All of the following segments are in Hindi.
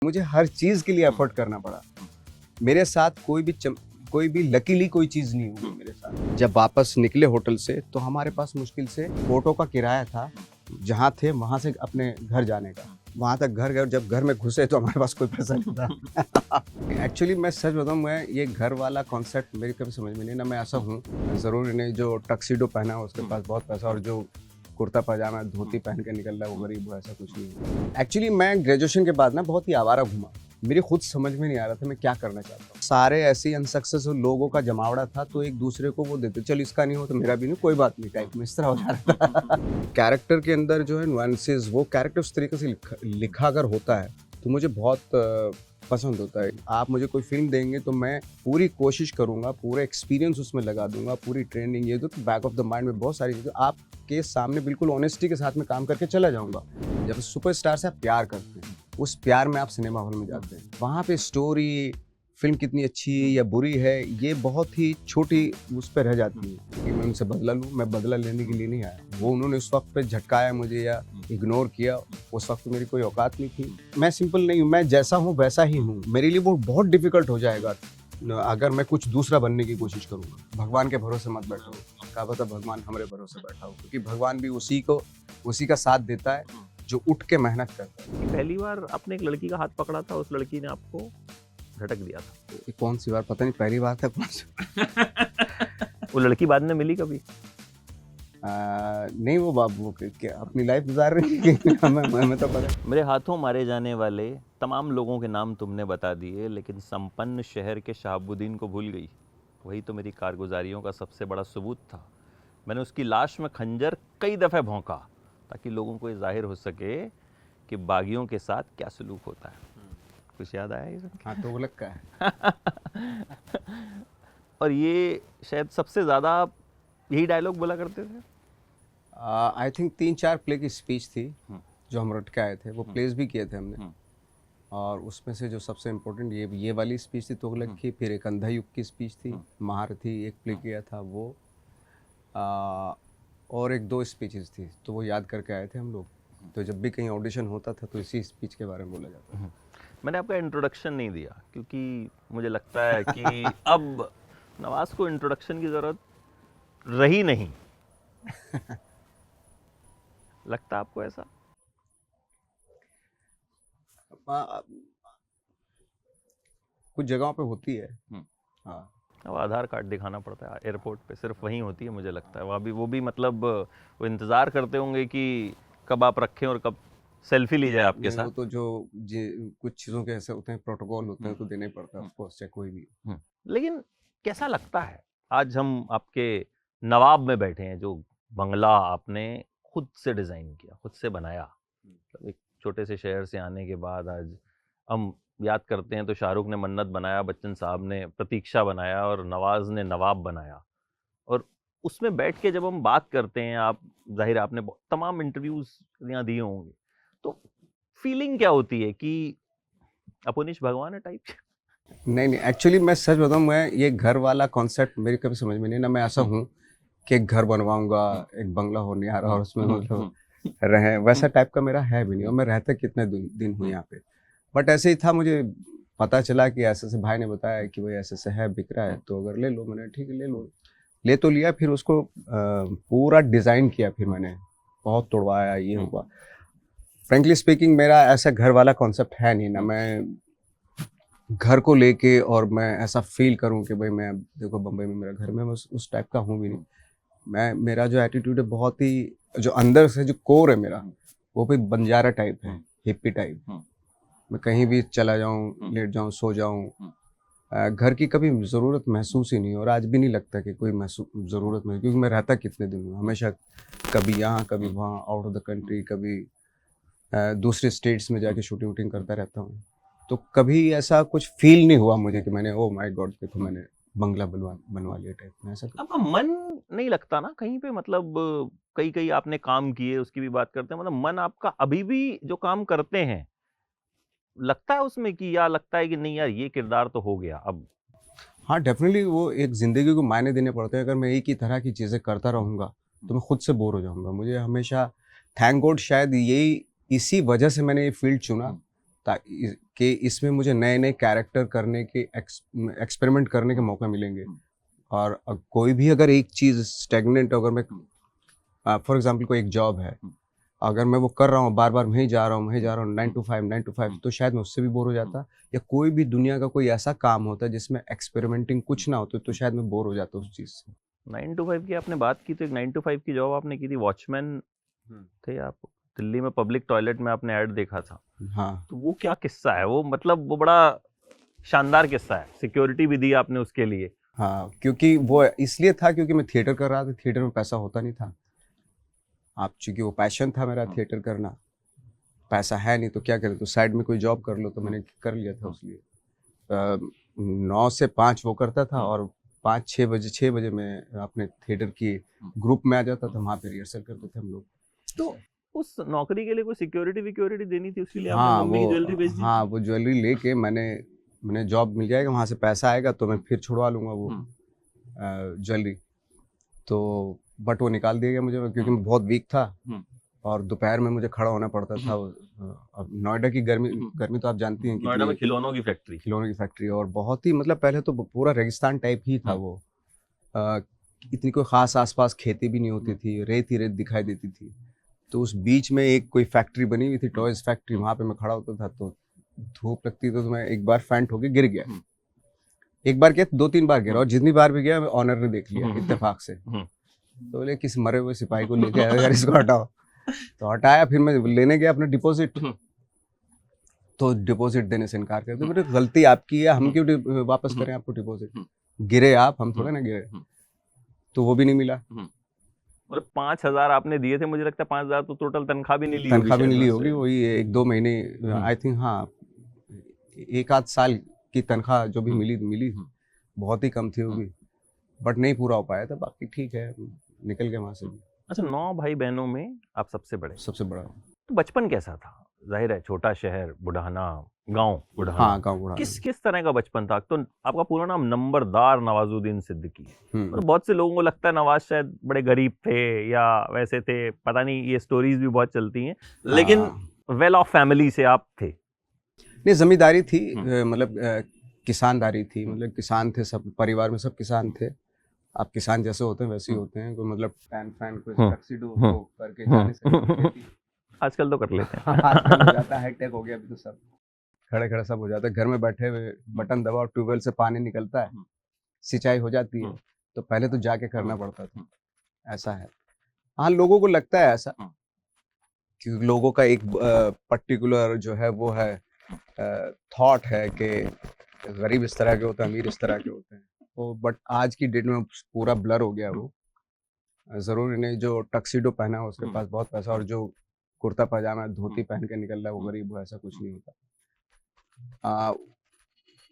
मुझे हर चीज़ के लिए एफर्ट करना पड़ा। मेरे साथ कोई भी लकीली कोई चीज़ नहीं हुई मेरे साथ। जब वापस निकले होटल से तो हमारे पास मुश्किल से ऑटो का किराया था, जहाँ थे वहाँ से अपने घर जाने का। वहाँ तक घर गए और जब घर में घुसे तो हमारे पास कोई पैसा नहीं था। एक्चुअली मैं सच बताऊँ, मैं ये घर वाला कॉन्सेप्ट मेरी कभी समझ में नहीं ना। मैं ऐसा हूँ, ज़रूरी नहीं जो टक्सीडो पहना हो उसके पास बहुत पैसा और जो कुर्ता पजामा धोती पहन के निकल रहा है वो गरीब हो, ऐसा कुछ नहीं है। एक्चुअली मैं ग्रेजुएशन के बाद ना बहुत ही आवारा घूमा। मेरी खुद समझ में नहीं आ रहा था मैं क्या करना चाहता हूँ। सारे ऐसे अनसक्सेसफुल लोगों का जमावड़ा था, तो एक दूसरे को वो देते, चल इसका नहीं हो तो मेरा भी नहीं, कोई बात नहीं टाइप में, इस तरह हो जा रहा था। कैरेक्टर के अंदर जो है नुआंसेस, वो कैरेक्टर उस तरीके से लिखा अगर होता है तो मुझे बहुत पसंद होता है। आप मुझे कोई फिल्म देंगे तो मैं पूरी कोशिश करूंगा, पूरा एक्सपीरियंस उसमें लगा दूंगा, पूरी ट्रेनिंग, ये तो बैक ऑफ द माइंड में बहुत सारी चीज़ें आपके सामने बिल्कुल ऑनेस्टी के साथ में काम करके चला जाऊंगा। जब सुपरस्टार से आप प्यार करते हैं, उस प्यार में आप सिनेमा हॉल में जाते हैं, वहाँ पे स्टोरी फिल्म कितनी अच्छी है या बुरी है ये बहुत ही छोटी उस पर रह जाती है कि मैं उनसे बदला लूँ। मैं बदला लेने के लिए नहीं आया। वो उन्होंने उस वक्त पे झटकाया मुझे या इग्नोर किया, उस वक्त मेरी कोई औकात नहीं थी। मैं सिंपल नहीं हूँ, मैं जैसा हूँ वैसा ही हूँ। मेरे लिए वो बहुत डिफिकल्ट हो जाएगा अगर मैं कुछ दूसरा बनने की कोशिश करूँगा। भगवान के भरोसे मत बैठो, क्या पता भगवान हमारे भरोसे बैठा हो, क्योंकि भगवान भी उसी का साथ देता है जो उठ के मेहनत करता है। पहली बार आपने एक लड़की का हाथ पकड़ा था, उस लड़की ने आपको झटक दिया था। ये कौन सी बार, पता नहीं पहली बार था कौन सी। वो लड़की बाद में मिली कभी? नहीं, वो बाबू क्या अपनी लाइफ गुजार रही है। हमें तो पता। मेरे हाथों मारे जाने वाले तमाम लोगों के नाम तुमने बता दिए, लेकिन संपन्न शहर के शहाबुद्दीन को भूल गई। वही तो मेरी कारगुजारियों का सबसे बड़ा सबूत था। मैंने उसकी लाश में खंजर कई दफ़े भौंका ताकि लोगों को ये जाहिर हो सके कि बागियों के साथ क्या सलूक होता है। कुछ याद आया ये सुन के? हाँ, तो वो लग का है। और ये शायद सबसे ज़्यादा आप यही डायलॉग बोला करते थे? आई थिंक 3-4 प्ले की स्पीच थी जो हम रट के आए थे, वो प्लेस भी किए थे हमने। और उसमें से जो सबसे इम्पोर्टेंट ये वाली स्पीच थी तुगलक की, फिर एक अंधा युग की स्पीच थी, महारथी एक प्ले किया था वो, और एक दो स्पीचेस थी, तो वो याद करके आए थे हम लोग। तो जब भी कहीं ऑडिशन होता था तो इसी स्पीच के बारे में बोला जाता था। मैंने आपका इंट्रोडक्शन नहीं दिया क्योंकि मुझे लगता है कि अब नवाज को इंट्रोडक्शन की ज़रूरत रही नहीं। लगता आपको ऐसा? कुछ जगहों पे होती है। हाँ, अब आधार कार्ड दिखाना पड़ता है एयरपोर्ट पे, सिर्फ वहीं होती है मुझे लगता है। वहाँ भी वो भी मतलब वो इंतज़ार करते होंगे कि कब आप रखें और कब सेल्फी ली जाए आपके साथ। वो तो जो कुछ चीज़ों के ऐसे होते हैं, प्रोटोकॉल होते हैं, तो देना ही पड़ता है ऑफ कोर्स, चाहे कोई भी। लेकिन कैसा लगता है आज हम आपके नवाब में बैठे हैं, जो बंगला आपने खुद से डिज़ाइन किया, खुद से बनाया। मतलब एक छोटे से शहर से आने के बाद आज हम याद करते हैं तो शाहरुख ने मन्नत बनाया, बच्चन साहब ने प्रतीक्षा बनाया और नवाज ने नवाब बनाया। और उसमें बैठ के जब हम बात करते हैं, आप जाहिर है आपने तमाम इंटरव्यूज यहाँ दिए होंगे, तो फीलिंग क्या होती है कि अपुनिश भगवान है टाइप? नहीं, एक्चुअली मैं सच बताऊं, मैं ये घर वाला कॉन्सेप्ट मेरी कभी समझ में नहीं ना। मैं ऐसा हूँ कि एक घर बनवाऊंगा, एक बंगला होने आ रहा और उसमें मतलब रहे, वैसा टाइप का मेरा है भी नहीं। और मैं रहता कितने दिन हूँ यहाँ पे, बट ऐसे ही था। मुझे पता चला कि ऐसे से भाई ने बताया कि भाई ऐसे से है, बिक रहा है, तो अगर ले लो। मैंने ठीक है ले लो, ले तो लिया। फिर उसको पूरा डिज़ाइन किया, फिर मैंने बहुत तोड़वाया, ये हुआ। फ्रेंकली स्पीकिंग मेरा ऐसा घर वाला कॉन्सेप्ट है नहीं ना। मैं घर को लेके और मैं ऐसा फील करूं कि भाई मैं देखो बम्बई में मेरा घर में, मैं उस टाइप का हूँ भी नहीं। मेरा जो एटीट्यूड है बहुत ही, जो अंदर से जो कोर है मेरा, वो भी बंजारा टाइप है, हिप्पी टाइप। मैं कहीं भी चला जाऊं, लेट जाऊं, सो जाऊं, घर की कभी ज़रूरत महसूस ही नहीं। और आज भी नहीं लगता कि कोई ज़रूरत में, क्योंकि मैं रहता कितने दिन हूँ, हमेशा कभी यहाँ कभी वहाँ, आउट ऑफ द कंट्री, कभी दूसरे स्टेट्स में जाके शूटिंग वूटिंग करता रहता हूँ। तो कभी ऐसा कुछ फील नहीं हुआ मुझे कि मैंने, ओ माय गॉड देखो मैंने बंगला बनवा लिया टाइप में, ऐसा। आपका मन नहीं लगता ना कहीं पे? मतलब कई कई आपने काम किए, उसकी भी बात करते हैं, मतलब मन आपका अभी भी जो काम करते हैं लगता है उसमें कि, या लगता है कि नहीं यार ये किरदार तो हो गया अब? हाँ, डेफिनेटली वो एक ज़िंदगी को मायने देने पड़ते हैं। अगर मैं एक ही तरह की चीज़ें करता रहूँगा तो मैं खुद से बोर हो जाऊँगा। मुझे हमेशा, थैंक गॉड, शायद यही इसी वजह से मैंने ये फील्ड चुना कि इसमें मुझे नए नए कैरेक्टर करने के एक्सपेरिमेंट करने के मौका मिलेंगे। और कोई भी अगर एक चीज़ स्टेगनेंट, अगर मैं फॉर एग्जांपल कोई एक जॉब है, अगर मैं वो कर रहा हूँ, बार बार वहीं जा रहा हूँ, वहीं जा रहा हूँ, 9 to 5, तो शायद मैं उससे भी बोर हो जाता। या कोई भी दुनिया का कोई ऐसा काम होता है जिसमें एक्सपेरिमेंटिंग कुछ ना होता, तो शायद मैं बोर हो जाता उस चीज़ से। 9 to 5 की आपने बात की, तो एक 9 to 5 की जॉब आपने की थी, वॉचमैन थे आप दिल्ली में, पब्लिक टॉयलेट में आपने ऐड देखा था। हाँ तो वो क्या किस्सा है वो, मतलब वो बड़ा शानदार किस्सा है, सिक्योरिटी भी दी आपने उसके लिए। हाँ, क्योंकि वो इसलिए था क्योंकि मैं थिएटर कर रहा था, थिएटर में पैसा होता नहीं था। आप चूंकि वो पैशन था मेरा थिएटर करना, पैसा है नहीं तो क्या करें, तो साइड में कोई जॉब कर लो, तो मैंने कर लिया था उसलिए। 9 से 5 वो करता था, और 5-6 बजे मैं अपने थिएटर की ग्रुप में आ जाता था, वहाँ पे रिहर्सल करते थे हम लोग। तो उस नौकरी के लिए कोई सिक्योरिटी विक्योरिटी देनी थी, उसके लिए आपने हाँ मम्मी की ज्वेलरी बेच दी हाँ, थी? वो ज्वेलरी लेके मैंने जॉब मिल जाएगा, वहाँ से पैसा आएगा तो मैं फिर छुड़वा लूँगा वो ज्वेलरी। तो बट वो निकाल दिया गया मुझे, क्योंकि मैं बहुत वीक था और दोपहर में मुझे खड़ा होना पड़ता था। अब नोएडा की गर्मी गर्मी तो आप जानती हैं नोएडा में कितनी, खिलौनों की फैक्ट्री। खिलौनों की फैक्ट्री, और बहुत ही मतलब पहले तो पूरा रेगिस्तान टाइप ही था वो। अ, इतनी कोई खास आसपास खेती भी नहीं होती थी, रेत ही रेत दिखाई देती थी। तो उस बीच में एक कोई फैक्ट्री बनी हुई थी, टॉयज फैक्ट्री, वहाँ पे मैं खड़ा होता था, तो धूप लगती तो मैं एक बार फैंट होके गिर गया। एक बार क्या, 2-3 बार गिरा, और जितनी बार भी गया ऑनर ने देख लिया इत्तेफाक से। तो बोले किस मरे हुए सिपाही को लेके आया यार, इसको हटाओ। तो हटाया, फिर मैं लेने गया अपना डिपॉजिट, तो डिपॉजिट देने से इनकार कर दिया। मेरी गलती आपकी है, हम क्यों वापस करें आपको डिपॉजिट, गिरे आप, हम थोड़े ना गिरे। तो वो भी नहीं मिला, मतलब 5,000 आपने दिए थे, मुझे लगता है 5,000 तो टोटल तनख्वाह भी नहीं ली होगी तनख्वाह भी शायद नहीं ली उससे। होगी, वही 1-2 महीने, आई थिंक, हाँ, 1 आध साल की तनख्वाह जो भी मिली मिली, बहुत ही कम थी वो भी, बट नहीं पूरा हो पाया था। बाकी ठीक है, निकल गए वहां से भी। अच्छा, 9 भाई बहनों में आप सबसे बड़े, सबसे बड़ा, तो बचपन कैसा था? जाहिर है छोटा शहर बुढ़ाना, गांव बुढ़ाना, हाँ, गाँव बुढ़ाना। किस तरह का बचपन था? तो आपका पूरा नाम नंबरदार नवाजुद्दीन सिद्दीकी है, और हम्म, बहुत से लोगों को लगता है नवाज शायद बड़े गरीब थे या वैसे थे, पता नहीं, ये स्टोरीज भी बहुत चलती हैं, लेकिन हाँ, वेल ऑफ फैमिली से आप थे। नहीं, जमींदारी थी, मतलब किसानदारी थी, मतलब किसान थे, सब परिवार में सब किसान थे। आप किसान जैसे होते हैं वैसे ही होते हैं, कोई मतलब पैन फैन कोई टक्सीडो तो करके जा नहीं सकते खेती। आजकल तो कर लेते हैं। आजकल हो जाता है, हाईटेक हो गया अभी तो सब, खड़े खड़े सब हो जाता है, घर में बैठे हुए बटन दबाओ, ट्यूबवेल से पानी निकलता है, सिंचाई हो जाती है। तो पहले तो जाके करना पड़ता था, ऐसा है। हाँ, लोगों को लगता है ऐसा, क्योंकि लोगों का एक पर्टिकुलर जो है वो है, थॉट है कि गरीब इस तरह के होते हैं, अमीर इस तरह के होते हैं। तो बट आज की डेट में पूरा ब्लर हो गया वो। जरूरी नहीं जो टक्सीडो पहना है उसके पास बहुत पैसा, और जो कुर्ता पजामा धोती पहन के निकल रहा है वो गरीब हो, ऐसा कुछ नहीं होता। आ,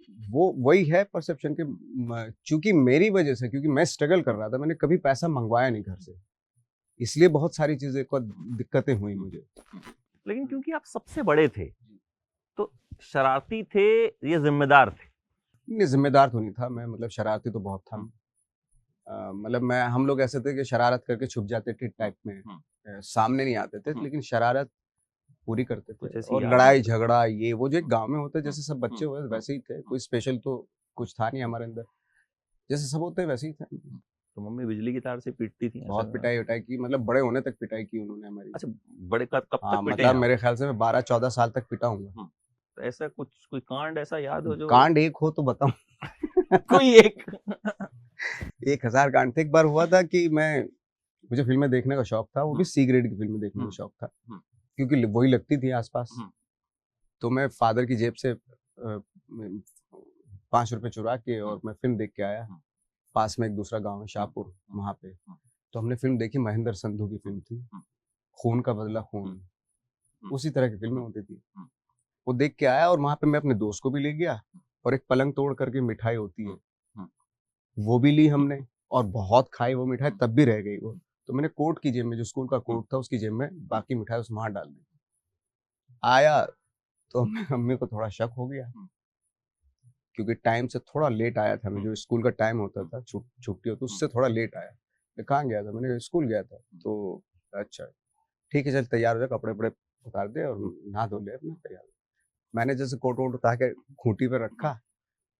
वो वही है परसेप्शन के, चूंकि मेरी वजह से, क्योंकि मैं स्ट्रगल कर रहा था, मैंने कभी पैसा मंगवाया नहीं घर से, इसलिए बहुत सारी चीजें को दिक्कतें हुई मुझे। लेकिन क्योंकि आप सबसे बड़े थे, तो शरारती थे या जिम्मेदार थे? नहीं, जिम्मेदार तो नहीं था मैं, मतलब शरारती तो बहुत था मैं। मतलब हम लोग ऐसे थे कि शरारत करके छुप जाते थे टाइप में, सामने नहीं आते थे, लेकिन शरारत पूरी करते थे। कुछ ऐसी और याद लड़ाई है? झगड़ा ये वो जो एक गांव में होता है, जैसे सब बच्चे हुए वैसे ही थे, कोई स्पेशल तो कुछ था नहीं हमारे अंदर, जैसे सब होते हैं वैसे ही थे। तो मम्मी बिजली की तार से पीटती थी बहुत ऐसा? पिटाई उटाई की, मतलब बड़े होने तक पिटाई की उन्होंने हमारी। अच्छा, बड़े कब हाँ, तक पिटे मतलब हैं मेरे आप? ख्याल से मैं 12-14 साल तक पिटा हूँ। तो ऐसा कुछ कोई कांड ऐसा याद हो जो कांड एक हो तो बताऊं? कोई एक? 1000 कांड थे। एक बार हुआ था कि मुझे फिल्में देखने का शौक था, वो भी सी ग्रेड की फिल्में देखने का शौक था, क्योंकि वही लगती थी आसपास। तो मैं फादर की जेब से 5 रुपए चुरा के और मैं फिल्म देख के आया। पास में एक दूसरा गांव है शाहपुर, वहां पे। तो हमने फिल्म देखी, महेंद्र संधू की फिल्म थी, खून का बदला खून। उसी तरह की फिल्में होती थी, वो देख के आया, और वहां पे मैं अपने दोस्त को भी ले गया, और एक पलंग तोड़ करके मिठाई होती है वो भी ली हमने, और बहुत खाई वो मिठाई, तब भी रह गई वो। तो मैंने कोट की जेब में, जो स्कूल का कोट था उसकी जेब में बाकी मिठाई उसमें हाथ डाल दी। आया तो मम्मी को थोड़ा शक हो गया, क्योंकि टाइम से थोड़ा लेट आया था मैं, जो स्कूल का टाइम होता था, छुट्टी होती उससे थोड़ा लेट आया। मैं कहाँ गया था, मैंने स्कूल गया था। तो अच्छा ठीक है, चल तैयार हो जा, कपड़े वपड़े उतार दे और नहा धो ले अपना, तैयार हो। मैंने जैसे कोट वोट उतार के खूंटी पे रखा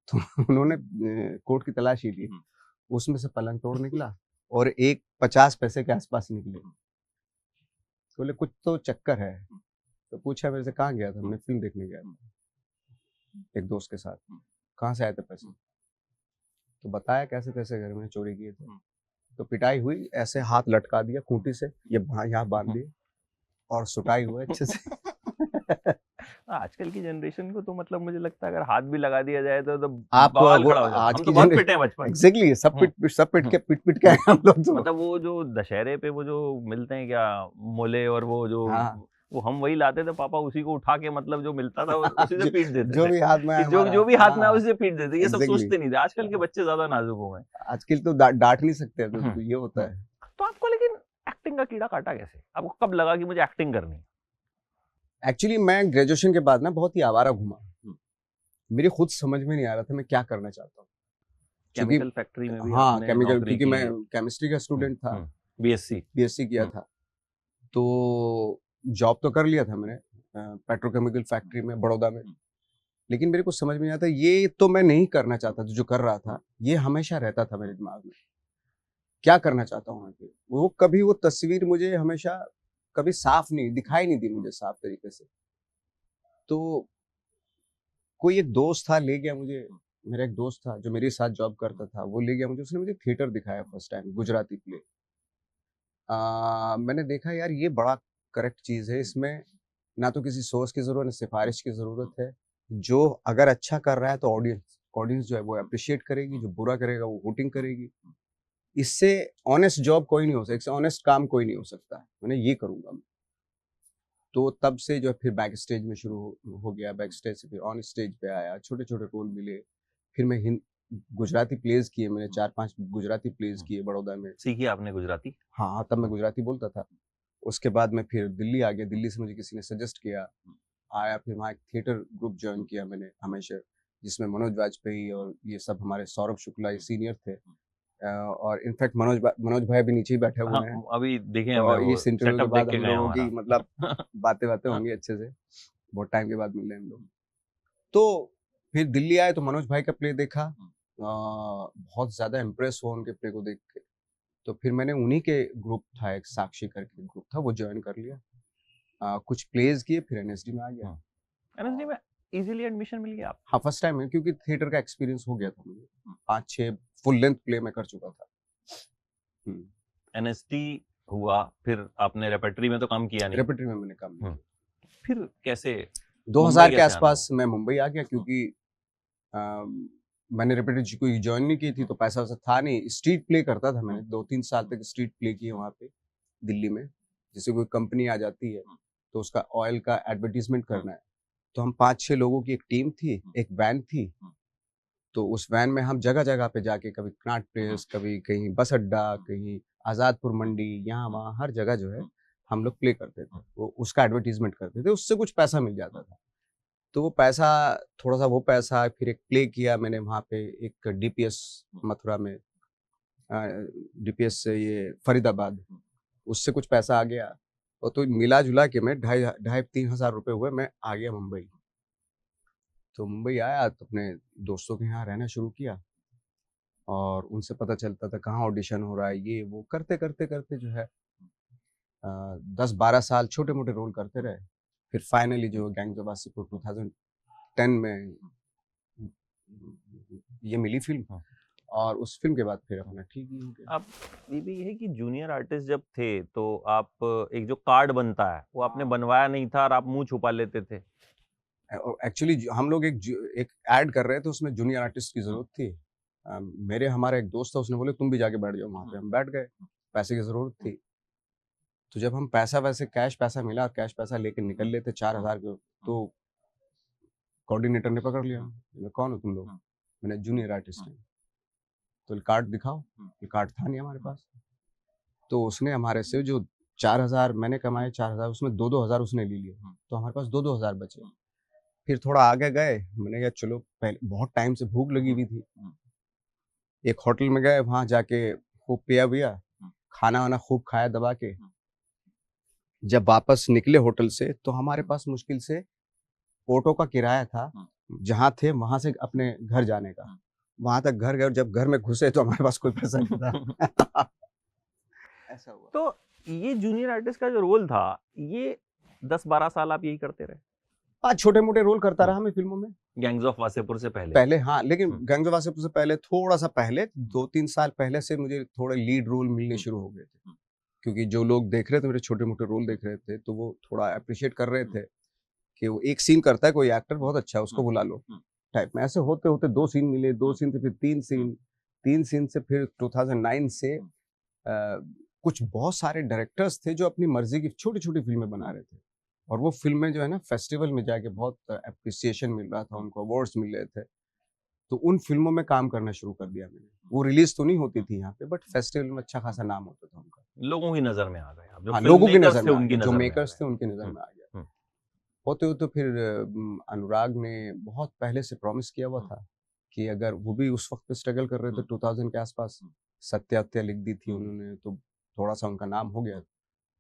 तो उन्होंने कोट की तलाशी ली, उसमें से पलंग तोड़ निकला और एक 50 पैसे के आसपास निकले। बोले कुछ तो चक्कर है। तो पूछा मेरे से, कहाँ गया था? मैंने फिल्म देखने गया था एक दोस्त के साथ। कहाँ से आए थे पैसे? तो बताया कैसे कैसे घर में चोरी किए थे। तो पिटाई हुई, ऐसे हाथ लटका दिया खूंटी से, ये यहाँ बांध दिए और सुटाई हुआ अच्छे से। आजकल की जनरेशन को तो मतलब मुझे लगता है अगर हाथ भी लगा दिया जाए तो आप बवाल वो खड़ा हो जाता है। आज हम की तो बहुत पिटे हैं बचपन में। एग्जैक्टली सब पिट के आए हम लोग तो। मतलब वो जो दशहरे पे वो जो मिलते हैं क्या मोले और वो जो हाँ। वो हम वही लाते थे, पापा उसी को उठा के मतलब जो मिलता था उसी से पीट देते जो थे भी हाथ में आए कि जो हमारा, जो भी हाथ में आए हाँ, उसी से पीट देते। ये सब exactly। सोचते नहीं थे। आजकल के बच्चे ज्यादा नाजुक हो गए। आजकल तो डांट नहीं सकते, तो ये होता है। तो आपको लेकिन एक्टिंग का कीड़ा काटा कैसे? आपको कब लगा कि मुझे एक्टिंग करनी है? एक्चुअली मैं ग्रेजुएशन के बाद ना बहुत ही आवारा घूमा। मेरी खुद समझ में नहीं आ रहा था मैं क्या करना चाहता हूँ, क्योंकि केमिकल फैक्ट्री में भी हाँ आपने केमिकल, नौकरी क्योंकि की मैं है। केमिस्ट्री का स्टूडेंट था, बीएससी बीएससी किया था। तो जॉब तो कर लिया था मैंने पेट्रोकेमिकल फैक्ट्री में बड़ौदा में, लेकिन मेरे को समझ में नहीं आता ये तो मैं नहीं करना चाहता था। जो कर रहा था ये हमेशा रहता था मेरे दिमाग में, क्या करना चाहता हूँ आगे। वो कभी वो तस्वीर मुझे हमेशा कभी साफ नहीं दिखाई नहीं दी मुझे साफ तरीके से। तो कोई एक दोस्त था, ले गया मुझे, मेरा एक दोस्त था जो मेरे साथ जॉब करता था, वो ले गया मुझे। उसने मुझे थिएटर दिखाया फर्स्ट टाइम, गुजराती प्ले। मैंने देखा यार ये बड़ा करेक्ट चीज़ है, इसमें ना तो किसी सोर्स की ज़रूरत है, सिफारिश की ज़रूरत है। जो अगर अच्छा कर रहा है तो ऑडियंस जो है वो अप्रिशिएट करेगी, जो बुरा करेगा वो वोटिंग करेगी। इससे ऑनेस्ट जॉब कोई नहीं हो सकता, इससे ऑनेस्ट काम कोई नहीं हो सकता। मैंने ये करूँगा मैं। तो तब से जो है फिर बैक स्टेज में शुरू हो गया, बैक स्टेज से फिर ऑन स्टेज पे आया, छोटे-छोटे रोल मिले। फिर मैं गुजराती प्लेज़ किए मैंने, 4-5 गुजराती प्लेज़ किए बड़ौदा में। सीखी आपने गुजराती? हाँ, तब मैं गुजराती बोलता था। उसके बाद मैं फिर दिल्ली आ गया, दिल्ली से मुझे किसी ने सजेस्ट किया, आया, फिर वहाँ एक थिएटर ग्रुप जॉइन किया मैंने हमेशा, जिसमें मनोज वाजपेयी और ये सब हमारे सौरभ शुक्ला ये सीनियर थे। और इनफैक्ट मनोज भाई अभी नीचे ही बैठे हुए हैं। अभी देखे तो हमें वो इस इंटरव्यू के सेटअप देख बाद के हम गए लोगों की हमारा। मतलब बातें होंगी अच्छे से, बहुत टाइम के बाद मिले हम लोग। तो फिर दिल्ली आए तो मनोज भाई का प्ले देखा, बहुत ज़्यादा इम्प्रेस हुआ उनके प्ले को देख के। तो फिर मैंने उन्हीं के ग्रुप था, एक साक्षी करके ग्रुप था, वो ज्वाइन कर लिया। कुछ प्लेज किए, फिर एनएसडी में आ गया। एनएसडी में इजीली एडमिशन मिल गया? हाँ, फर्स्ट टाइम है, क्योंकि थिएटर का एक्सपीरियंस हो गया था मुझे, 5-6 फुल लेंथ प्ले मैं कर चुका था। एनएसडी हुआ, फिर आपने रेपर्टरी में तो काम किया नहीं? रेपर्टरी में मैंने काम किया। फिर कैसे 2000 के आसपास मैं मुंबई आ गया, क्योंकि मैंने रेपर्टरी कोई ज्वाइन नहीं की थी, तो पैसा वैसा था नहीं। स्ट्रीट प्ले करता था मैंने, 2-3 साल तक स्ट्रीट प्ले किए वहाँ पे दिल्ली में। जैसे कोई कंपनी आ जाती है तो उसका ऑयल का एडवर्टीजमेंट करना है, तो हम 5-6 लोगों की एक टीम थी, एक वैन थी। तो उस वैन में हम जगह जगह पे जाके, कभी कनाट प्लेस, कभी कहीं बस अड्डा, कहीं आज़ादपुर मंडी, यहाँ वहाँ हर जगह जो है हम लोग प्ले करते थे। वो उसका एडवर्टीजमेंट करते थे, उससे कुछ पैसा मिल जाता था। तो वो पैसा, थोड़ा सा वो पैसा, फिर एक प्ले किया मैंने वहाँ पे एक डीपीएस मथुरा में, डीपीएस से ये फरीदाबाद, उससे कुछ पैसा आ गया। और तो मिला जुला के मैं 2,500-3 हज़ार रुपये हुए, मैं आ गया मुंबई। तो मुंबई आया तो अपने दोस्तों के यहाँ रहना शुरू किया, और उनसे पता चलता था कहाँ ऑडिशन हो रहा है, ये वो करते करते करते जो है 10-12 साल छोटे मोटे रोल करते रहे। फिर फाइनली जो गैंग्स ऑफ वासेपुर 2010 में ये मिली फिल्म, और उस फिल्म के बाद फिर अपना ठीक ही हो गया। अब ये भी है कि जूनियर आर्टिस्ट जब थे तो आप एक जो कार्ड बनता है वो आपने बनवाया नहीं था और आप मुंह छुपा लेते थे? एक्चुअली हम लोग एक ऐड कर रहे थे, उसमें जूनियर आर्टिस्ट की जरूरत थी। हमारा एक दोस्त था, उसने बोले तुम भी जाके बैठ जाओ वहाँ पे। हम बैठ गए, पैसे की जरूरत थी। तो जब हम पैसा वैसे कैश पैसा मिला, कैश पैसा लेके निकल लेते 4,000 के, तो कोऑर्डिनेटर ने पकड़ लिया। कौन हो तुम लोग? मैंने जूनियर आर्टिस्ट है। तो कार्ड दिखाओ, ये कार्ड था नहीं हमारे पास। तो उसने हमारे से जो 4,000 मैंने कमाए, 4,000 उसमें 2-2 हज़ार उसने ले लिए। तो हमारे पास 2-2 हज़ार बचे। फिर थोड़ा आगे गए, मैंने कहा चलो, पहले बहुत टाइम से भूख लगी हुई थी, एक होटल में गए, वहां जाके खूब पिया विया, खाना वाना खूब खाया दबा के। जब वापस निकले होटल से तो हमारे पास मुश्किल से ऑटो का किराया था, जहाँ थे वहां से अपने घर जाने का। वहां तक घर गए और जब घर में घुसे तो हमारे पास कोई पैसा नहीं था। ऐसा हुआ। तो ये जूनियर आर्टिस्ट का जो रोल था, ये 10-12 साल आप यही करते रहे? आज छोटे मोटे रोल करता रहा मैं फिल्मों में गैंग्स ऑफ वासेपुर से पहले? पहले, हाँ, लेकिन गैंग्स ऑफ वासेपुर से पहले थोड़ा सा पहले 2-3 साल पहले से मुझे थोड़े लीड रोल मिलने शुरू हो गए थे, क्योंकि जो लोग देख रहे थे मेरे छोटे मोटे रोल देख रहे थे तो वो थोड़ा अप्रिशिएट कर रहे थे कि वो एक सीन करता है कोई एक्टर बहुत अच्छा है उसको बुला लो टाइप में। ऐसे होते होते 2 सीन मिले, 2 सीन से फिर 3 सीन, 3 सीन से फिर 2009 से कुछ बहुत सारे डायरेक्टर्स थे जो अपनी मर्जी की छोटी छोटी फिल्में बना रहे थे और वो फिल्में जो है ना फेस्टिवल में जाके बहुत अप्रिसिएशन मिल रहा था, उनको अवार्ड्स मिल रहे थे। तो उन फिल्मों में काम करना शुरू कर दिया मैंने। वो रिलीज तो नहीं होती थी यहाँ पे बट फेस्टिवल में अच्छा खासा नाम होता था उनका। लोगों की नजर में आ गए आप, जो हाँ, फिल्म लोगों की मेकर्स नजर थे में आ उनकी गया, जो नजर में आ मेकर्स गए। थे उनकी नजर में आ गया। हम्म। होते होते फिर अनुराग ने बहुत पहले से प्रॉमिस किया हुआ था कि अगर वो भी उस वक्त पे स्ट्रगल कर रहे थे 2000 के आसपास, सत्या लिख दी थी उन्होंने तो थोड़ा सा उनका नाम हो गया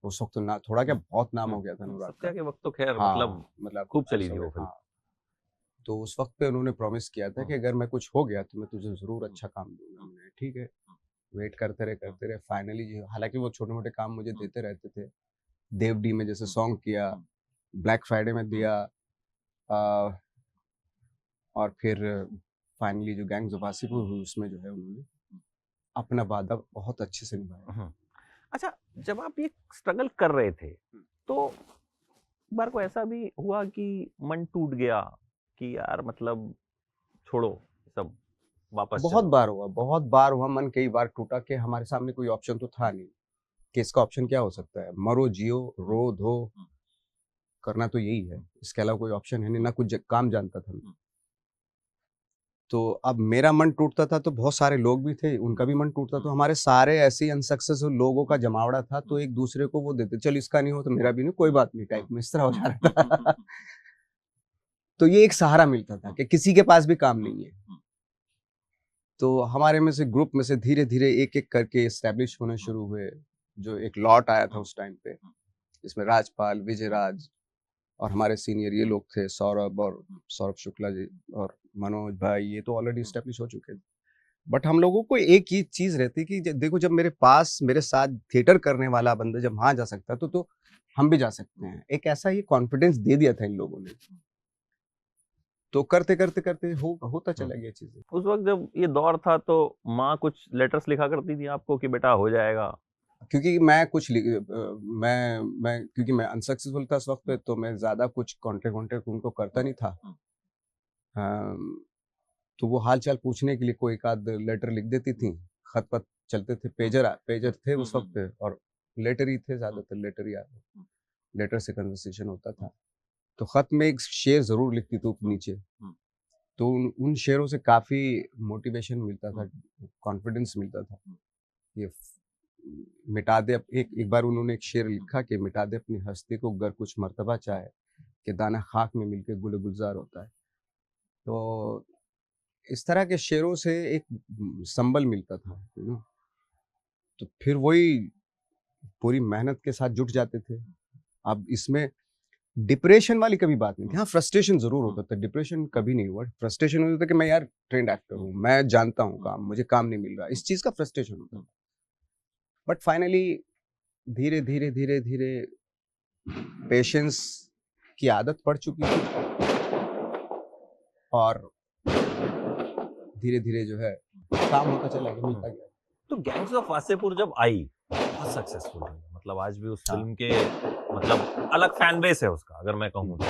उस वक्त। तो ना थोड़ा क्या बहुत नाम हो गया था अनुराग सत्या का। के वक्त तो खैर हाँ, मतलब खूब चली ऐसा थी वो हुआ, फिल्म। हाँ। तो उस वक्त पे उन्होंने प्रॉमिस किया था कि अगर मैं कुछ हो गया तो मैं तुझे जरूर अच्छा काम दूंगा। हमने ठीक है, वेट करते रहे फाइनली जो, हालांकि वो छोटे मोटे काम मुझे देते रहते थे। देव डी में जैसे सॉन्ग किया, ब्लैक फ्राइडे में दिया, आ, और फिर फाइनली जो गैंग्स ऑफ वासेपुर हुई उसमें जो है उन्होंने अपना वादा बहुत अच्छे से निभाया। अच्छा, जब आप ये स्ट्रगल कर रहे थे तो एक बार को ऐसा भी हुआ कि मन टूट गया कि यार मतलब छोड़ो सब, वापस बहुत चलो? बार हुआ, बहुत बार हुआ, मन कई बार टूटा कि हमारे सामने कोई ऑप्शन तो था नहीं कि इसका ऑप्शन क्या हो सकता है, मरो जियो रो धो करना तो यही है, इसके अलावा कोई ऑप्शन है नहीं, ना कुछ काम जानता था मैं। तो अब मेरा मन टूटता था तो बहुत सारे लोग भी थे उनका भी मन टूटता, तो हमारे सारे ऐसे अनसक्सेसफुल लोगों का जमावड़ा था तो एक दूसरे को वो देते, चल इसका नहीं हो तो मेरा भी नहीं, कोई बात नहीं टाइप में, इस तरह हो जा रहा था। तो ये एक सहारा मिलता था कि किसी के पास भी काम नहीं है। तो हमारे में से ग्रुप में से धीरे धीरे एक एक करके एस्टेब्लिश होने शुरू हुए, जो एक लॉट आया था उस टाइम पे, इसमें राजपाल, विजय राज और हमारे सीनियर ये लोग थे, सौरभ और सौरभ शुक्ला जी और मनोज भाई, ये तो ऑलरेडी एस्टेब्लिश हो चुके थे। बट हम लोगों को एक ही चीज रहती कि देखो जब मेरे पास मेरे साथ थिएटर करने वाला बंदा जब वहां जा सकता है तो हम भी जा सकते हैं। एक ऐसा ही कॉन्फिडेंस दे दिया था इन लोगों ने, तो करते करते करते होता चला गया चीजें। उस वक्त जब ये दौर था तो माँ कुछ लेटर्स लिखा करती थी आपको कि बेटा हो जाएगा? क्योंकि मैं क्योंकि मैं अनसक्सेसफुल था उस वक्त पे, तो मैं ज्यादा कुछ कॉन्टेक्ट उनको करता नहीं था। तो वो हाल चाल पूछने के लिए कोई एक आध लेटर लिख देती थी, खत पत चलते थे, पेजर थे उस वक्त पे और लेटर ही थे, ज्यादातर लेटर ही आते, लेटर से कन्वर्सेशन होता था। तो खत में एक शेर जरूर लिखती थी नीचे, तो उन शेरों से काफी मोटिवेशन मिलता था, कॉन्फिडेंस मिलता था। ये मिटा दे, एक बार उन्होंने एक शेर लिखा कि मिटा दे अपनी हस्ती को गर कुछ मर्तबा चाहे कि दाना खाक में मिलके गुल गुलजार होता है। तो इस तरह के शेरों से एक संबल मिलता था, तो फिर वही पूरी मेहनत के साथ जुट जाते थे। अब इसमें डिप्रेशन वाली कभी बात नहीं थी, हाँ फ्रस्ट्रेशन जरूर होता था, डिप्रेशन कभी नहीं हुआ। फ्रस्ट्रेशन होता था कि मैं यार ट्रेंड एक्टर हूँ, मैं जानता हूँ काम, मुझे काम नहीं मिल रहा, इस चीज का फ्रस्ट्रेशन होता था। बट फाइनली धीरे धीरे धीरे धीरे पेशेंस की आदत पड़ चुकी थी और धीरे धीरे जो है काम होता चला गया, मिलता गया। तो गैंग्स ऑफ वासेपुर जब आई बहुत सक्सेसफुल रही, मतलब आज भी उस हाँ। फिल्म के मतलब अलग फैन बेस है उसका, अगर मैं कहूँ तो।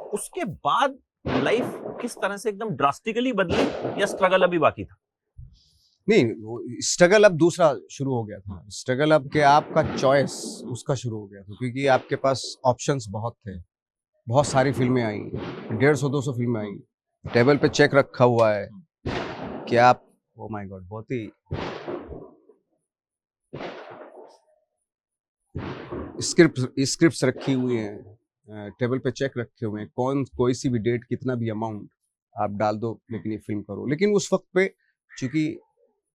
उसके बाद लाइफ किस तरह से एकदम ड्रास्टिकली बदली या स्ट्रगल अभी बाकी था? नहीं, स्ट्रगल अब दूसरा शुरू हो गया था। स्ट्रगल अब के आपका चॉइस उसका शुरू हो गया था, क्योंकि आपके पास ऑप्शंस बहुत थे, बहुत सारी फिल्में आई, 150-200 फिल्में आई, टेबल पे चेक रखा हुआ है कि आप, ओ माय गॉड, बहुत ही स्क्रिप्ट्स रखी हुई हैं, टेबल पे चेक रखे हुए हैं, कोई सी भी डेट, कितना भी अमाउंट आप डाल दो लेकिन ये फिल्म करो। लेकिन उस वक्त पे चूंकि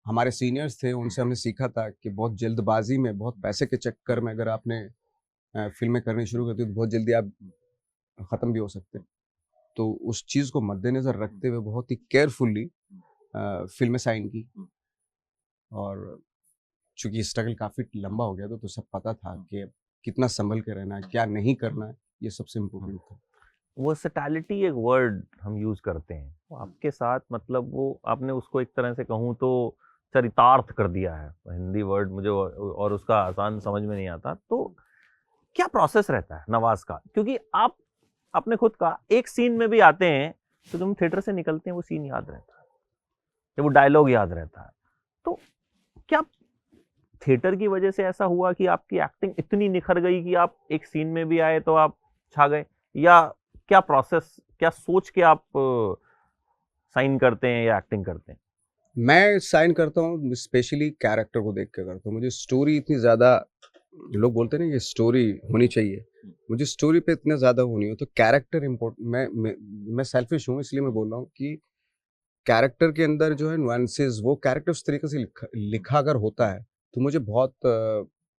हमारे सीनियर्स थे, उनसे हमने सीखा था कि बहुत जल्दबाजी में, बहुत पैसे के चक्कर में अगर आपने फिल्में करनी शुरू कर दी तो बहुत जल्दी आप खत्म भी हो सकते हैं। तो उस चीज़ को मद्देनज़र रखते हुए बहुत ही केयरफुली फिल्में साइन की। और चूँकि स्ट्रगल काफ़ी लंबा हो गया था, तो सब पता था कि अब कितना सँभल के रहना है, क्या नहीं करना है, ये सबसे इम्पोर्टेंट था। वर्सेटैलिटी एक वर्ड हम यूज़ करते हैं, वो आपके साथ मतलब वो आपने उसको एक तरह से कहूँ तो चरितार्थ कर दिया है। हिंदी वर्ड मुझे और उसका आसान समझ में नहीं आता। तो क्या प्रोसेस रहता है नवाज़ का? क्योंकि आप आपने खुद कहा एक सीन में भी आते हैं, तो जब हम थिएटर से निकलते हैं वो सीन याद रहता है, या वो डायलॉग याद रहता है। तो क्या थिएटर की वजह से ऐसा हुआ कि आपकी एक्टिंग इतनी निखर गई कि आप एक सीन में भी आए तो आप छा गए? या क्या प्रोसेस, क्या सोच के आप साइन करते हैं या एक्टिंग करते हैं? मैं साइन करता हूँ स्पेशली कैरेक्टर को देख के करता हूँ। मुझे स्टोरी इतनी ज़्यादा, लोग बोलते हैं ना कि स्टोरी होनी चाहिए, मुझे स्टोरी पे इतना ज़्यादा वो नहीं हो, तो कैरेक्टर इम्पोर्टेंट। मैं सेल्फिश हूँ, इसलिए मैं बोल रहा हूँ कि कैरेक्टर के अंदर जो है नुआंसेस, वो कैरेक्टर उस तरीके से लिखा अगर होता है तो मुझे बहुत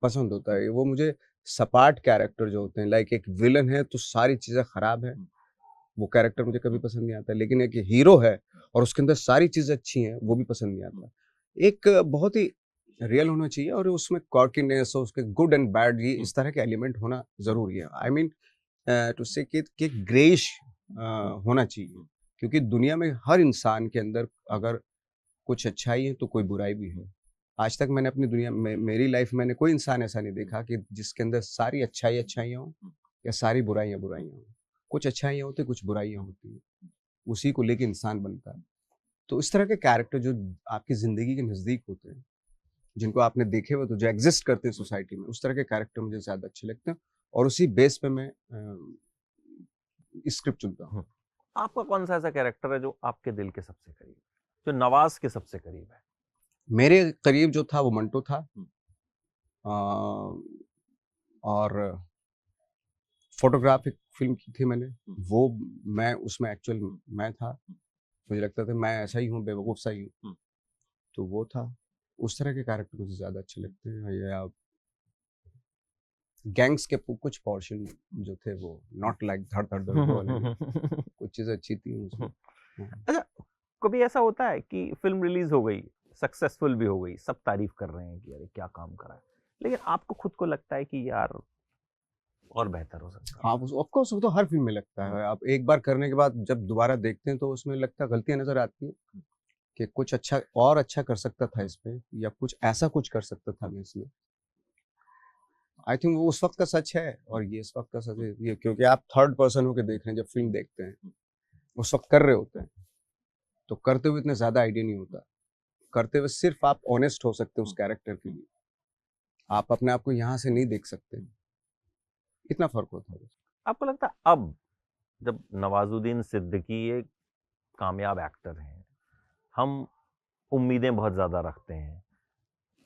पसंद होता है। वो मुझे सपाट कैरेक्टर जो होते हैं, लाइक एक विलन है तो सारी चीज़ें खराब है, वो कैरेक्टर मुझे कभी पसंद नहीं आता। लेकिन एक हीरो है और उसके अंदर सारी चीज़ें अच्छी हैं, वो भी पसंद नहीं आता। एक बहुत ही रियल होना चाहिए और उसमें कॉर्कीनेस और उसके गुड एंड बैड, ये इस तरह के एलिमेंट होना ज़रूरी है। आई मीन टू से कि ग्रेइश होना चाहिए, क्योंकि दुनिया में हर इंसान के अंदर अगर कुछ अच्छाई है तो कोई बुराई भी है। आज तक मैंने अपनी दुनिया में, मेरी लाइफ में मैंने कोई इंसान ऐसा नहीं देखा कि जिसके अंदर सारी अच्छाइयाँ हों या सारी बुराइयाँ हों। कुछ अच्छाइयाँ होती हैं, कुछ बुराइयाँ होती हैं। उसी को लेके इंसान बनता है। तो इस तरह के कैरेक्टर जो आपकी ज़िंदगी के नज़दीक होते हैं, जिनको आपने देखे हुए, तो जो एग्ज़िस्ट करते हैं सोसाइटी में, उस तरह के कैरेक्टर मुझे ज़्यादा अच्छे लगते हैं और उसी बेस पे मैं स्क्रिप्ट चुनता हूँ। आपका कौन-सा ऐसा कैरेक्टर है जो आपके दिल के सबसे करीब है? जो नवाज़ के सबसे करीब है? मेरे करीब जो था वो मंटो था। अ, और फ़ोटोग्राफ एक फ़िल्म की थी मैंने, वो मैं उसमें एक्चुअल मैं था। मुझे लगता था मैं ऐसा ही हूँ, बेवकूफ़ सा ही हूँ, तो वो था। उस तरह के कैरेक्टर मुझे ज़्यादा अच्छे लगते हैं। या गैंग्स के कुछ पोर्शन जो थे वो नॉट लाइक धड़-धड़ वो वाले नहीं, कुछ चीज़ें अच्छी थी उसमें। हाँ। अच्छा, कभी ऐसा होता है कि फ़िल्म रिलीज़ हो गई, सक्सेसफुल भी हो गई, सब तारीफ़ कर रहे हैं कि अरे क्या काम करा है। लेकिन आपको खुद को लगता है कि यार और बेहतर हो सकता हाँ, ऑफ कोर्स वो तो हर फ़िल्म में लगता है। आप एक बार करने के बाद जब दोबारा देखते हैं तो उसमें लगता है, गलतियाँ नज़र आती हैं कि कुछ अच्छा और अच्छा कर सकता था इसमें, या कुछ ऐसा कुछ कर सकता था मैं इसमें। आई थिंक वो उस वक़्त का सच है और ये इस वक़्त का सच है, ये क्योंकि आप थर्ड पर्सन होके देख रहे हैं, जब फ़िल्म देखते हैं, उस वक़्त कर रहे होते हैं, तो करते हुए इतना ज़्यादा आइडिया नहीं होता। करते हुए सिर्फ़ आप ऑनेस्ट हो सकते हो उस कैरेक्टर के लिए। आप अपने आप को यहाँ से नहीं देख सकते। इतना फ़र्क होता है बस। आपको लगता है अब जब नवाज़ुद्दीन सिद्दीकी एक कामयाब एक्टर हैं, हम उम्मीदें बहुत ज़्यादा रखते हैं।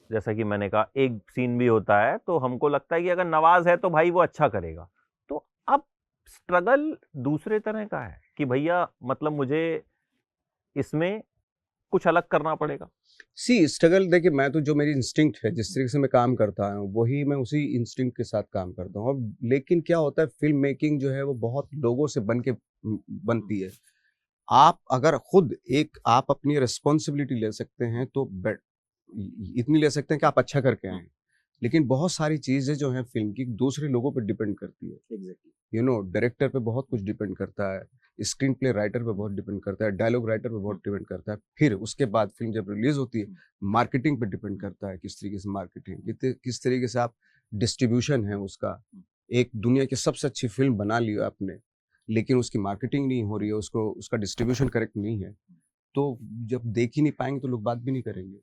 जैसा कि मैंने कहा एक सीन भी होता है तो हमको लगता है कि अगर नवाज़ है तो भाई वो अच्छा करेगा। तो अब स्ट्रगल दूसरे तरह का है कि भैया मतलब मुझे इसमें कुछ अलग करना पड़ेगा। सी स्ट्रगल देखिए, मैं तो जो मेरी इंस्टिंक्ट है, जिस तरीके से मैं काम करता हूँ, वही मैं उसी इंस्टिंक्ट के साथ काम करता हूँ। अब लेकिन क्या होता है, फ़िल्म मेकिंग जो है वो बहुत लोगों से बन के बनती है। आप अगर खुद एक आप अपनी रिस्पॉन्सिबिलिटी ले सकते हैं तो इतनी ले सकते हैं कि आप अच्छा करके आएँ। लेकिन बहुत सारी चीज़ें जो हैं फ़िल्म की दूसरे लोगों पे डिपेंड करती है। एग्ज़ैक्टली। यू नो डायरेक्टर पे बहुत कुछ डिपेंड करता है, स्क्रीन प्ले राइटर पे बहुत डिपेंड करता है, डायलॉग राइटर पे बहुत डिपेंड करता है। फिर उसके बाद फ़िल्म जब रिलीज़ होती है, मार्केटिंग पे डिपेंड करता है, किस तरीके से मार्केटिंग, किस तरीके से आप डिस्ट्रीब्यूशन है उसका। एक दुनिया की सबसे अच्छी फ़िल्म बना ली आपने, लेकिन उसकी मार्केटिंग नहीं हो रही है, उसको उसका डिस्ट्रीब्यूशन करेक्ट नहीं है, तो जब देख ही नहीं पाएँगे तो लोग बात भी नहीं करेंगे,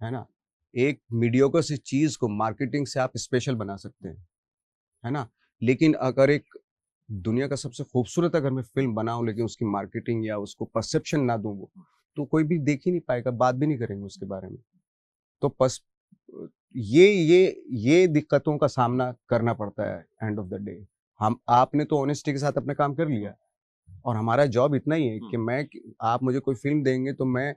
है ना? एक मीडियोकर सी चीज़ को मार्केटिंग से आप स्पेशल बना सकते हैं, है ना? लेकिन अगर एक दुनिया का सबसे खूबसूरत अगर मैं फ़िल्म बनाऊँ लेकिन उसकी मार्केटिंग या उसको परसेप्शन ना दूँ वो, तो कोई भी देख ही नहीं पाएगा, बात भी नहीं करेंगे उसके बारे में। तो ये दिक्कतों का सामना करना पड़ता है एंड ऑफ द डे। हम आपने तो ऑनेस्टी के साथ अपना काम कर लिया और हमारा जॉब इतना ही है कि आप मुझे कोई फ़िल्म देंगे तो मैं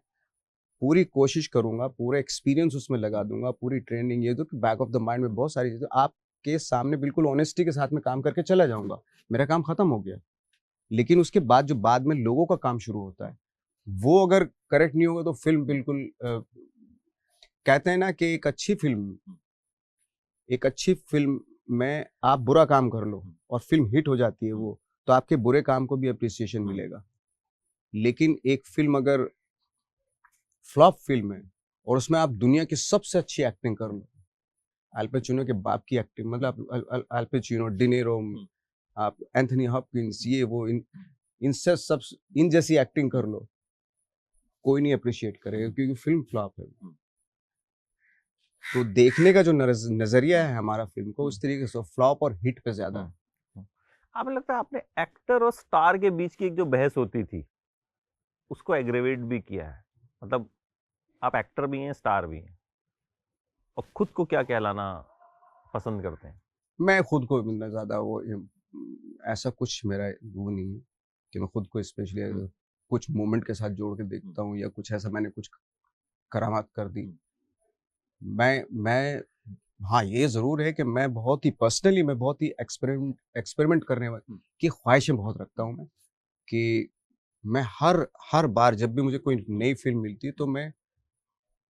पूरी कोशिश करूँगा, पूरा एक्सपीरियंस उसमें लगा दूँगा, पूरी ट्रेनिंग, ये तो बैक ऑफ द माइंड में बहुत सारी चीज़ें आपके सामने बिल्कुल ऑनेस्टी के साथ में काम करके चला जाऊँगा। मेरा काम खत्म हो गया। लेकिन उसके बाद जो बाद में लोगों का काम शुरू होता है, वो अगर करेक्ट नहीं होगा तो फिल्म बिल्कुल कहते हैं ना कि एक अच्छी फिल्म में आप बुरा काम कर लो और फिल्म हिट हो जाती है वो, तो आपके बुरे काम को भी अप्रिसिएशन मिलेगा। लेकिन एक फिल्म अगर फ्लॉप फिल्म है और उसमें आप दुनिया की सबसे अच्छी एक्टिंग कर लो, अल पचिनो के बाप की एक्टिंग, मतलब अल पचिनो, डिनेरो, आप एंथनी हॉपकिंस, ये वो, इनसे सब इन जैसी एक्टिंग कर लो, कोई नहीं अप्रिशिएट करेगा क्योंकि फिल्म फ्लॉप है। तो देखने का जो नजरिया है हमारा फिल्म को, उस तरीके से फ्लॉप और हिट पे ज्यादा है। आपने लगता है आपने एक्टर और स्टार के बीच की एक जो बहस होती थी उसको एग्रेवेट भी किया है, मतलब आप एक्टर भी हैं, स्टार भी हैं, और खुद को क्या कहलाना पसंद करते हैं? मैं खुद को इतना ज्यादा वो ऐसा कुछ मेरा वो नहीं है कि मैं खुद को स्पेशली कुछ मोमेंट के साथ जोड़ के देखता हूँ या कुछ ऐसा मैंने कुछ करामात कर दी। मैं हाँ, ये जरूर है कि मैं बहुत ही पर्सनली मैं बहुत ही एक्सपेरिमेंट करने की ख्वाहिशें बहुत रखता हूँ मैं, कि मैं हर बार जब भी मुझे कोई नई फिल्म मिलती है तो मैं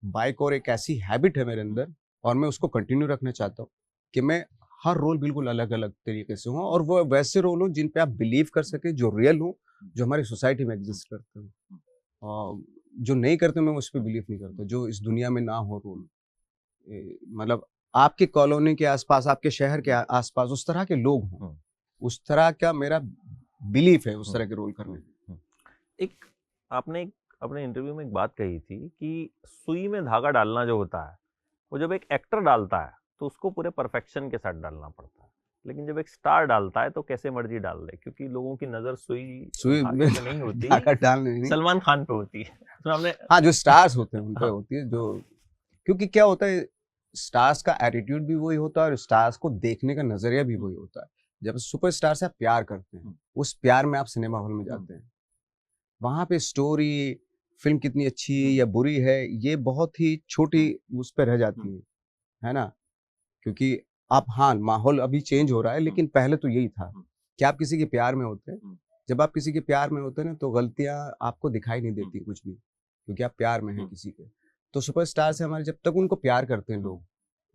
बाइक, और एक ऐसी हैबिट है मेरे अंदर और मैं उसको कंटिन्यू रखना चाहता हूँ कि मैं हर रोल बिल्कुल अलग अलग तरीके से हूँ और वो वैसे रोल हो जिन पे आप बिलीव कर सके, जो रियल हो, जो हमारी सोसाइटी में एग्जिस्ट करते हो। और जो नहीं करते मैं उस पर बिलीव नहीं करता, जो इस दुनिया में ना हो रोल, मतलब आपके कॉलोनी के आसपास, आपके शहर के आसपास उस तरह के लोग हों, उस तरह का मेरा बिलीफ है उस तरह के रोल करने में। एक आपने अपने इंटरव्यू में एक बात कही थी कि सुई में धागा डालना जो होता है वो जब एक एक्टर डालता है तो उसको पूरे परफेक्शन के साथ डालना पड़ता है, लेकिन जब एक स्टार डालता है तो कैसे मर्जी डाल दे, क्योंकि लोगों की नजर सुई धागे पे नहीं होती, धागा डालने नहीं, सलमान खान पे होती है। तो हमने हाँ, जो स्टार्स होते हैं उन पे होती है, जो क्योंकि क्या होता है, स्टार्स का एटीट्यूड भी वही होता है और स्टार्स को देखने का नजरिया भी वही होता है। जब सुपरस्टार से आप प्यार करते हैं, उस प्यार में आप सिनेमा हॉल में जाते हैं, वहां पे स्टोरी, फिल्म कितनी अच्छी या बुरी है, ये बहुत ही छोटी उस पर रह जाती है ना, क्योंकि आप, हाँ, माहौल अभी चेंज हो रहा है, लेकिन पहले तो यही था कि आप किसी के प्यार में होते हैं। जब आप किसी के प्यार में होते हैं ना, तो गलतियां आपको दिखाई नहीं देती कुछ भी, क्योंकि आप प्यार में हैं किसी के। तो सुपरस्टार से हमारे, जब तक उनको प्यार करते हैं लोग,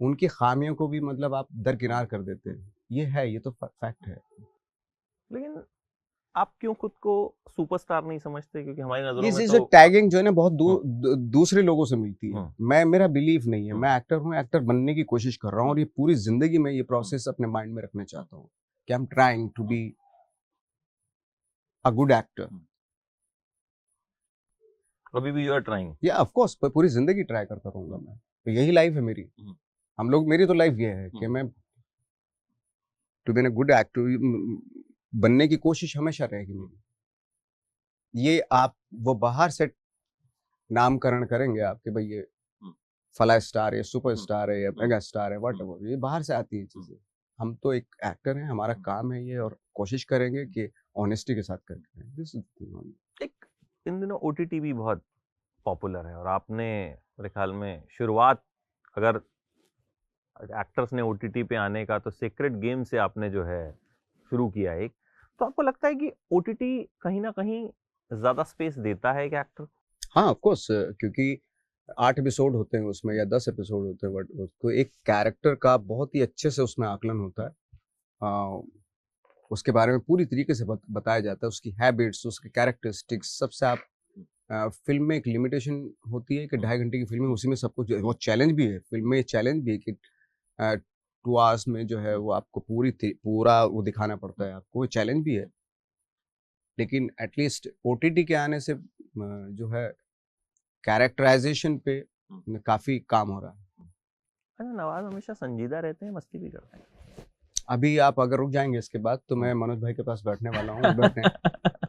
उनकी खामियों को भी मतलब आप दरकिनार कर देते हैं। ये तो फैक्ट है। लेकिन आप क्यों खुद को सुपरस्टार नहीं समझते? क्योंकि हमारी नजरों में ये तो टैगिंग जो है ना बहुत दूसरे लोगों से मिलती है। हाँ। मैं, मेरा बिलीव नहीं है, मैं एक्टर हूँ, एक्टर बनने की कोशिश कर रहा हूँ और ये पूरी जिंदगी में ये प्रोसेस अपने माइंड में रखना चाहता हूँ कि I am trying to be a good actor. अभी भी यू आर ट्राइंग? या ऑफ कोर्स, पूरी जिंदगी ट्राई करता रहूंगा मैं, तो यही लाइफ है मेरी। हम लोग, मेरी तो लाइफ ये है कि मैं to be a good actor बनने की कोशिश हमेशा रहेगी मेरी। ये आप वो बाहर से नामकरण करेंगे आपके, भाई ये फला स्टार है, सुपर स्टार है या मेगा स्टार है, वट एवर, ये बाहर से आती है चीजें। हम तो एक एक्टर हैं, हमारा काम है ये, और कोशिश करेंगे कि ऑनेस्टी के साथ करें। दिस इज एक इन दिनों ओटीटी भी बहुत पॉपुलर है और आपने मेरे ख्याल में शुरुआत, अगर एक्टर्स ने ओटीटी पे आने का, तो सीक्रेट गेम से आपने जो है शुरू किया एक। तो आपको लगता है कि ओटीटी कहीं ना कहीं ज्यादा स्पेस देता है क्या एक्टर? हाँ, ऑफ कोर्स, क्योंकि 8 एपिसोड होते हैं उसमें या 10 एपिसोड होते हैं, बट उसको एक कैरेक्टर का बहुत ही अच्छे से उसमें आकलन होता है। उसके बारे में पूरी तरीके से बताया जाता है, उसकी हैबिट्स, उसके कैरेक्टरिस्टिक्स, सबसे आप फिल्म में एक लिमिटेशन होती है कि 2.5 घंटे की फिल्म है, उसी में सब कुछ, वो चैलेंज भी है फिल्म में, चैलेंज भी है कि 2 आवर्स में जो है वो आपको पूरा वो दिखाना पड़ता है, आपको वो चैलेंज भी है। लेकिन एटलीस्ट ओटीटी के आने से जो है कैरेक्टराइजेशन पे काफी काम हो रहा है। अच्छा, नवाज हमेशा संजीदा रहते हैं, मस्ती भी करते हैं? अभी आप अगर रुक जाएंगे इसके बाद तो मैं मनोज भाई के पास बैठने वाला हूँ, बैठने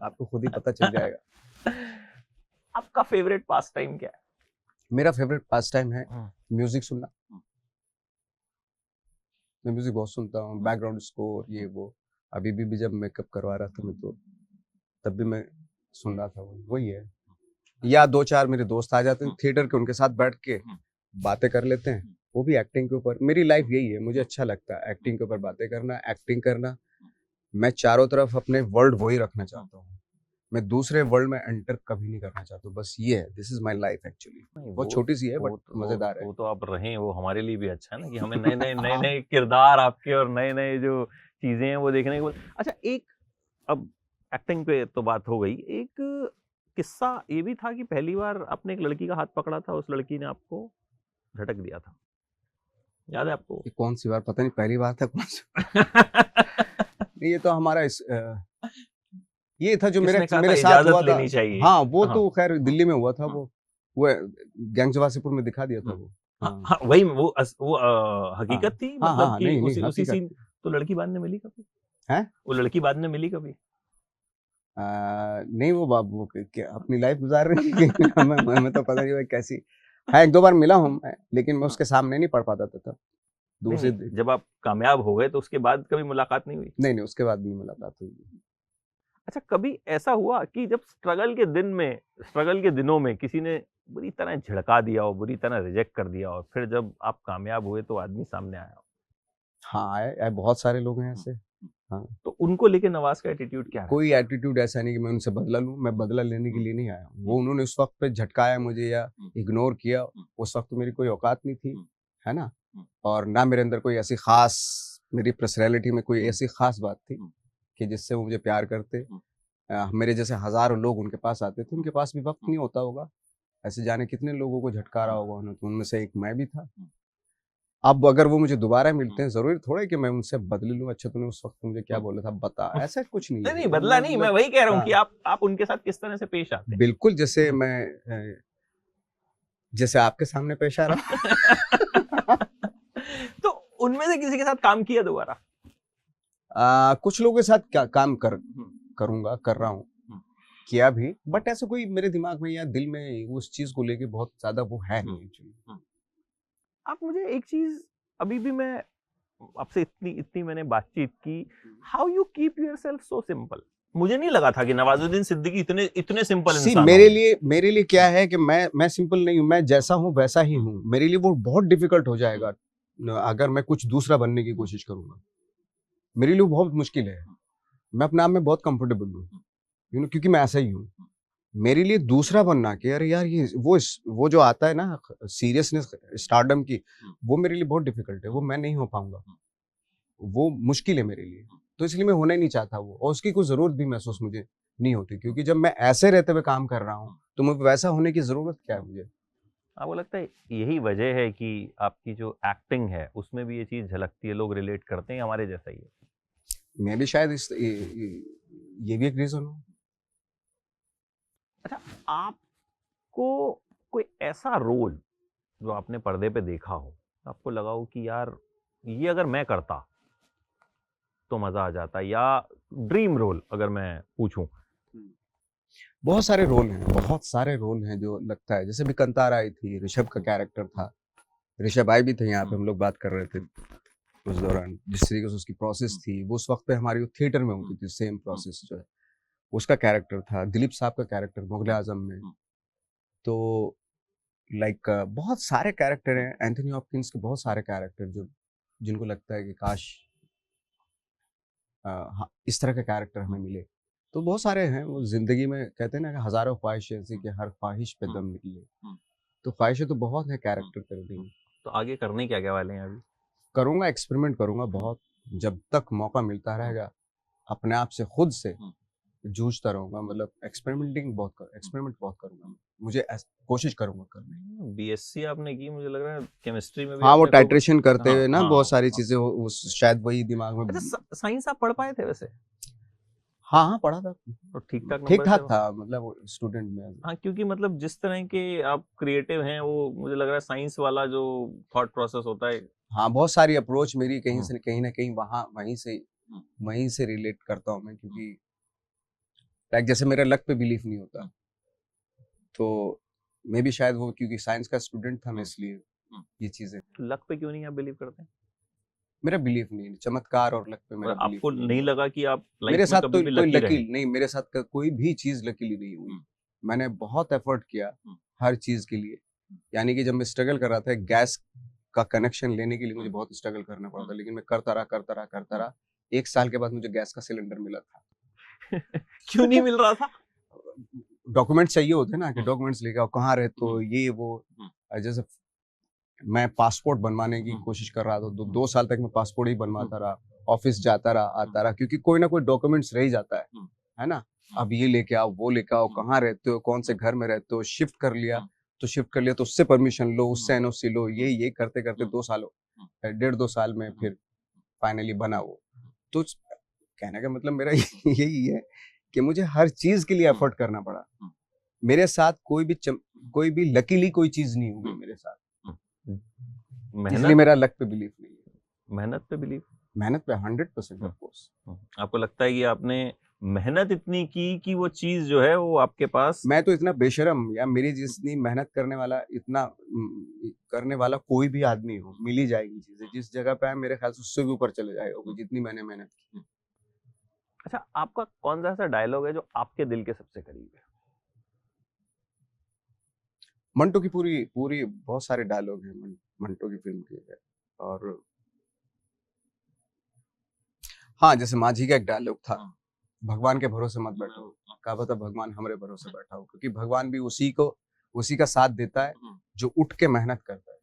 आपको खुद ही पता चल जाएगा। आपका फेवरेट पास टाइम क्या है? मेरा फेवरेट पास टाइम है म्यूजिक सुनना। मैं म्यूजिक बहुत सुनता हूँ, बैकग्राउंड स्कोर, ये वो। अभी भी जब मेकअप करवा रहा था मैं, तो तब भी मैं सुन रहा था, वही है। या 2-4 मेरे दोस्त आ जाते हैं थिएटर के, उनके साथ बैठ के बातें कर लेते हैं, वो भी एक्टिंग के ऊपर। मेरी लाइफ यही है, मुझे अच्छा लगता है एक्टिंग के ऊपर बातें करना, एक्टिंग करना, मैं चारों तरफ अपने वर्ल्ड वही रखना चाहता हूँ, मैं दूसरे वर्ल्ड में एंटर कभी नहीं करना चाहता हूँ, बस ये है, this is my life actually. नहीं, बहुत छोटी सी है वो बट मजेदार है। वो तो आप रहें, वो हमारे लिए भी अच्छा है ना कि हमें नए नए किरदार आपके और नए नए जो चीजें हैं वो देखने को। अच्छा, एक अब एक्टिंग पे तो बात हो गई, एक किस्सा ये भी था कि पहली बार आपने एक लड़की का हाथ पकड़ा था, उस लड़की ने आपको झटक दिया था, याद है आपको? ये कौन सी बार, पता नहीं पहली बार था कौन सी। नहीं, ये तो हमारा ये था जो किसने कहा था मेरे साथ इजाजत हुआ था। लेनी चाहिए? हाँ, वो हाँ, तो खैर दिल्ली में हुआ था। हाँ, वो गैंग जवासीपुर में दिखा दिया था वो। हाँ, हाँ हाँ, वही वो हकीकत हाँ थी, हाँ मतलब हाँ, कि नहीं नहीं, उसी उसी हकीकत सीन। तो लड़की बाद में मिली कभी? है। वो लड़की बाद में मिली कभी? नहीं, वो बाबू अपनी लाइफ गुजार रही है कि हमें तो पता नहीं भाई कैसी। हाँ, एक दो बार मिला हूँ मैं, लेकिन मैं उसके सामने नहीं पढ़ पाता था तब। नहीं दूसरे नहीं, जब आप कामयाब हो गए तो उसके बाद कभी मुलाकात नहीं हुई? नहीं नहीं, उसके बाद नहीं मुलाकात हुई। अच्छा, कभी ऐसा हुआ कि जब स्ट्रगल के दिनों में किसी ने बुरी तरह झिड़का दिया हो, बुरी तरह रिजेक्ट कर दिया हो, फिर जब आप कामयाब हुए तो आदमी सामने आया हो? हाँ, आए बहुत सारे लोग हैं ऐसे। हाँ, तो उनको लेके नवाज का एटीट्यूड क्या रहा? कोई एटीट्यूड ऐसा नहीं कि मैं उनसे बदला लूं, मैं बदला लेने के लिए नहीं आया हूं। वो उन्होंने उस वक्त पे झटकाया मुझे या इग्नोर किया, उस वक्त तो मेरी कोई औकात नहीं थी, है ना। और ना मेरे अंदर कोई ऐसी खास, मेरी पर्सनैलिटी में कोई ऐसी खास बात थी कि जिससे वो मुझे प्यार करते। मेरे जैसे हजारों लोग उनके पास आते थे, उनके पास भी वक्त नहीं होता होगा, ऐसे जाने कितने लोगों को झटका रहा होगा उन्होंने, तो उनमें से एक मैं भी था। अब अगर वो मुझे दोबारा मिलते हैं, जरूरी थोड़ा है कि मैं उनसे बदल लूं, अच्छा तूने उस वक्त मुझे क्या बोला था बता, ऐसा कुछ नहीं नहीं है। नहीं, बदला नहीं, मैं मतलब वही कह रहा हूँ कि हाँ, आप उनके साथ किस तरह से पेश आते हैं। बिल्कुल जैसे मैं जैसे आपके सामने पेश आ रहा हूँ। तो उनमें से किसी के साथ काम किया दोबारा? कुछ लोगों के साथ क्या काम करूंगा, कर रहा हूँ, किया भी, बट ऐसा कोई मेरे दिमाग में या दिल में उस चीज को लेके बहुत ज्यादा वो है नहीं एक्चुअली। आप मुझे एक चीज, अभी भी मैं आपसे इतनी इतनी मैंने बातचीत की, how you keep yourself so simple? मुझे नहीं लगा था कि नवाजुद्दीन सिद्दीकी इतने इतने सिंपल सी इंसान मेरे लिए क्या है कि मैं सिंपल नहीं हूँ, मैं जैसा हूँ वैसा ही हूँ। मेरे लिए वो बहुत डिफिकल्ट हो जाएगा अगर मैं कुछ दूसरा बनने की कोशिश करूंगा। मेरे लिए वो बहुत मुश्किल है। मैं अपने आप में बहुत कंफर्टेबल हूँ, क्योंकि मैं ऐसा ही हूँ। मेरे लिए दूसरा बनना कि अरे यार ये वो जो आता है ना सीरियसनेस स्टारडम की, वो मेरे लिए बहुत डिफिकल्ट है, वो मैं नहीं हो पाऊंगा, वो मुश्किल है मेरे लिए। तो इसलिए मैं होना ही नहीं चाहता वो, और उसकी कोई जरूरत भी महसूस मुझे नहीं होती, क्योंकि जब मैं ऐसे रहते हुए काम कर रहा हूँ तो मुझे वैसा होने की जरूरत क्या है मुझे। आपको लगता है यही वजह है कि आपकी जो एक्टिंग है उसमें भी ये चीज झलकती है, लोग रिलेट करते हैं हमारे जैसा ही है? मैं भी शायद ये भी एक रीजन हो। अच्छा, आपको कोई ऐसा रोल जो आपने पर्दे पे देखा हो, आपको लगा हो कि यार ये अगर मैं करता तो मजा आ जाता, या ड्रीम रोल अगर मैं पूछूं? बहुत सारे रोल हैं, बहुत सारे रोल हैं जो लगता है, जैसे भी कंतारा आई थी, ऋषभ का कैरेक्टर था। ऋषभ आई भी थे यहाँ पे, हम लोग बात कर रहे थे उस दौरान, जिस तरीके से उसकी प्रोसेस थी वो उस वक्त पे हमारी थिएटर में होती थी, सेम प्रोसेस जो है उसका कैरेक्टर था। दिलीप साहब का कैरेक्टर मुगले आजम में। तो लाइक बहुत सारे कैरेक्टर हैं, एंथनी हॉपकिंस के बहुत सारे कैरेक्टर जो जिनको लगता है कि काश हाँ, इस तरह के कैरेक्टर हमें मिले। तो बहुत सारे हैं, वो जिंदगी में कहते हैं ना कि हजारों ख्वाहिशें ऐसी कि हर ख्वाहिश पे दम निकले। तो ख्वाहिशें तो बहुत है कैरेक्टर करने की। तो आगे करने क्या क्या वाले हैं अभी? करूंगा, एक्सपेरिमेंट करूंगा बहुत, जब तक मौका मिलता रहेगा अपने आप से खुद से जूझता रहूंगा। मतलब एक्सपेरिमेंट बहुत करूंगा, मुझे कोशिश करूंगा करने। बीएससी आपने की, मुझे लग रहा है केमिस्ट्री में भी हाँ, वो आपने टाइट्रेशन करते हाँ हुए ना हाँ बहुत सारी हाँ। चीजें शायद वही दिमाग में। अच्छा, साइंस आप पढ़ पाए थे वैसे? हाँ हाँ, पढ़ा था। तो ठीक ठाक ठीक नंबर ठाक से? था, मतलब स्टूडेंट में। हाँ, क्योंकि मतलब जिस तरह के आप क्रिएटिव हैं, वो मुझे लग रहा है साइंस वाला जो थॉट प्रोसेस होता है। हाँ, बहुत सारी अप्रोच मेरी कहीं से कहीं ना कहीं वहीं से रिलेट करता हूँ मैं, क्योंकि लाइक जैसे मेरा लक पे बिलीफ नहीं होता, तो मे भी शायद वो क्योंकि साइंस का स्टूडेंट था मैं, इसलिए ये चीजें। लक पे क्यों नहीं आप बिलीव करते हैं? मेरा बिलीफ नहीं, चमत्कार और लक पे मेरा और बिलीफ आपको नहीं। नहीं लगा कि आप मेरे लाइफ में साथ कभी तो भी कोई लकी लकी रहे? नहीं, मेरे साथ कोई भी चीज लकीली नहीं हुई। मैंने बहुत एफर्ट किया हर चीज के लिए। यानी कि जब मैं स्ट्रगल कर रहा था गैस का कनेक्शन लेने के लिए, मुझे बहुत स्ट्रगल करना पड़ा था, लेकिन मैं करता रहा 1 साल के बाद मुझे गैस का सिलेंडर मिला था। क्यों नहीं मिल रहा था? डॉक्यूमेंट चाहिए होते हैं ना, कि डॉक्यूमेंट्स लेके आओ, कहाँ रहते हो, ये वो। जैसे मैं पासपोर्ट बनवाने की कोशिश कर रहा था, 2 साल तक मैं पासपोर्ट ही बनवाता रहा, ऑफिस जाता रहा, आता रहा, क्योंकि कोई ना कोई डॉक्यूमेंट्स रह ही जाता है ना। अब ये लेके आओ, वो लेके आओ, कहाँ रहते हो, कौन से घर में रहते हो, शिफ्ट कर लिया तो उससे परमिशन लो, उससे एनओसी लो, ये करते करते 2 साल 1.5-2 साल में फिर फाइनली बना वो। तो कहने का मतलब मेरा यही है कि मुझे हर चीज के लिए एफर्ट करना पड़ा। मेरे साथ कोई भी लकीली कोई चीज नहीं हुई मेरे साथ, इसलिए मेहनत मेरा लक पे बिलीफ नहीं है। मेहनत पे बिलीव। मेहनत पे 100% ऑफ कोर्स। आपको लगता है कि आपने मेहनत इतनी की कि वो चीज जो है वो आपके पास? मैं तो इतना बेशरम, या मेरी जितनी मेहनत करने वाला, इतना करने वाला कोई भी आदमी हो, मिल ही जाएगी चीजें। जिस जगह पे है मेरे ख्याल से उससे भी ऊपर चले जाएगा जितनी मैंने मेहनत की। अच्छा, आपका कौन सा ऐसा डायलॉग है जो आपके दिल के सबसे करीब है? मंटो की पूरी बहुत सारे डायलॉग हैं मंटो की फिल्म के है। और हाँ, जैसे माझी का एक डायलॉग था, भगवान के भरोसे मत बैठो, क्या पता भगवान हमारे भरोसे बैठा हो, क्योंकि भगवान भी उसी का साथ देता है जो उठ के मेहनत करता है।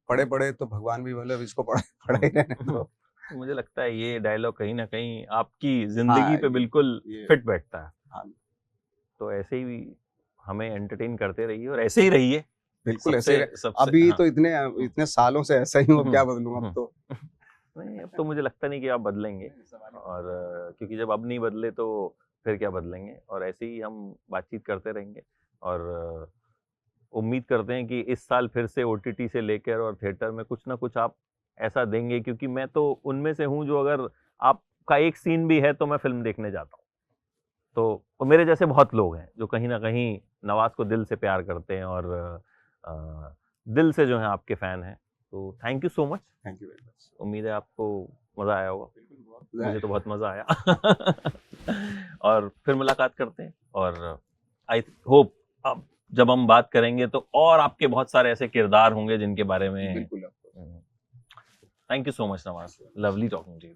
पढ़े पढ़े तो भगवान भी मतलब इसको पढ़ा ही रहने दो। मुझे लगता है ये डायलॉग कहीं ना कहीं आपकी जिंदगी पे बिल्कुल फिट बैठता है। हाँ, तो ऐसे ही हमें एंटरटेन करते रहिए और ऐसे ही रहिए। बिल्कुल ऐसे ही। अभी तो इतने सालों से ऐसा ही हूँ, क्या बदलूंगा अब तो। नहीं, अब तो मुझे लगता नहीं कि आप बदलेंगे, और क्योंकि जब अब नहीं बदले तो फिर क्या बदलेंगे। और ऐसे ही हम बातचीत करते रहेंगे, और उम्मीद करते हैं कि इस साल फिर से ओटीटी से लेकर और थिएटर में कुछ ना कुछ आप ऐसा देंगे, क्योंकि मैं तो उनमें से हूँ जो अगर आपका एक सीन भी है तो मैं फिल्म देखने जाता हूँ। तो मेरे जैसे बहुत लोग हैं जो कहीं ना कहीं नवाज को दिल से प्यार करते हैं और दिल से जो है आपके फैन हैं। तो thank you so much. Thank you very much. उम्मीद है आपको मज़ा आया होगा। मुझे तो बहुत मज़ा आया। और फिर मुलाकात करते हैं, और आई होप अब जब हम बात करेंगे तो और आपके बहुत सारे ऐसे किरदार होंगे जिनके बारे में। बिल्कुल। Thank you so much Nawaz, lovely talking to you.